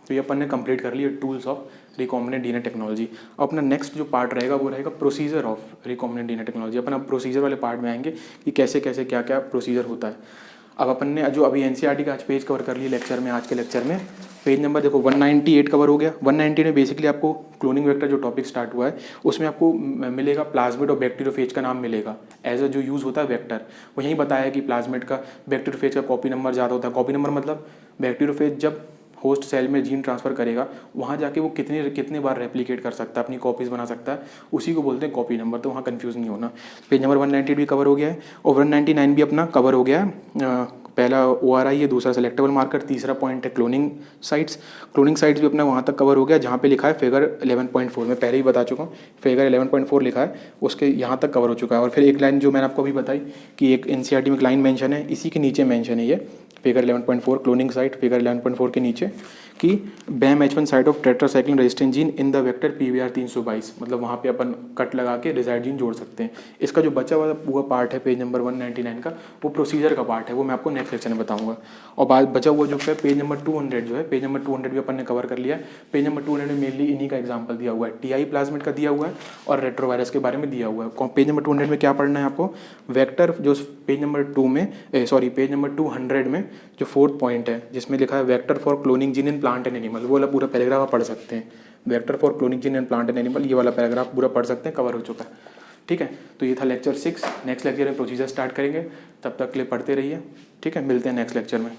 तो ये अपन ने कंप्लीट कर लिया tools of recombinant DNA technology. अपना नेक्स्ट जो पार्ट रहेगा वो रहेगा procedure of recombinant DNA technology. अपन अब प्रोसीजर वाले पार्ट में आएंगे कि कैसे कैसे क्या क्या प्रोसीजर होता है। अब अपन ने जो अभी एनसीईआरटी का आज पेज कवर कर लिया लेक्चर में, आज के लेक्चर में पेज नंबर देखो 198 कवर हो गया। 190 में बेसिकली आपको क्लोनिंग वेक्टर जो टॉपिक स्टार्ट हुआ है उसमें आपको मिलेगा प्लाज्मिड और बैक्टीरियोफेज का नाम मिलेगा एज अ जो यूज़ होता है वेक्टर। वो यही बताया कि प्लाज्मिड का बैक्टीरियोफेज का कॉपी नंबर ज़्यादा होता है। कॉपी नंबर मतलब बैक्टीरियोफेज जब होस्ट सेल में जीन ट्रांसफर करेगा वहाँ जाके वो कितने बार रेप्लिकेट कर सकता है, अपनी कॉपीज़ बना सकता है, उसी को बोलते हैं कॉपी नंबर। तो वहाँ कंफ्यूज नहीं होना। पेज नंबर 198 भी कवर हो गया है और 199 भी अपना कवर हो गया है। पहला ORI है, दूसरा सेलेक्टेबल मार्कर, तीसरा पॉइंट है क्लोनिंग साइट्स। क्लोनिंग साइट्स भी अपना वहाँ तक कवर हो गया जहाँ पे लिखा है फिगर 11.4। मैं पहले ही बता चुका हूँ फिगर 11.4 लिखा है, उसके यहाँ तक कवर हो चुका है। और फिर एक लाइन जो मैंने आपको अभी बताई कि एक एनसीईआरटी में एक लाइन मेंशन है, इसी के नीचे मेंशन है ये फिगर 11.4 क्लोनिंग साइट फिगर 11.4 के नीचे कि BAM-H1 site of tetracycline resistant gene in the vector PVR 322, मतलब वहाँ पे अपन कट लगा के डिजायर्ड जीन जोड़ सकते हैं। इसका जो बचा हुआ पार्ट है पेज नंबर 199 का, वो प्रोसीजर का पार्ट है, वो मैं आपको नेक्स्ट लेक्चर में बताऊंगा। और बाद बचा हुआ जो है पेज नंबर 200 जो है, पेज नंबर 200 भी अपन ने कवर कर लिया है। पेज नंबर 200 में मेनली इन्हीं का एग्जाम्पल दिया हुआ है, TI प्लाज्मिड का दिया हुआ है और रेट्रोवायरस के बारे में दिया हुआ है। पेज नंबर 200 में क्या पढ़ना है आपको, वेक्टर जो पेज नंबर 200 में जो 4th पॉइंट है जिसमें लिखा है vector for cloning gene in plant and animal, वो वाला पूरा पैराग्राफ आप पढ़ सकते हैं। Vector for cloning gene in plant and animal, ये वाला पैराग्राफ पूरा पढ़ सकते हैं, कवर हो चुका है, ठीक है। तो ये था लेक्चर 6। नेक्स्ट लेक्चर में प्रोसीजर स्टार्ट करेंगे, तब तक के लिए पढ़ते रहिए, ठीक है। मिलते हैं नेक्स्ट लेक्चर में।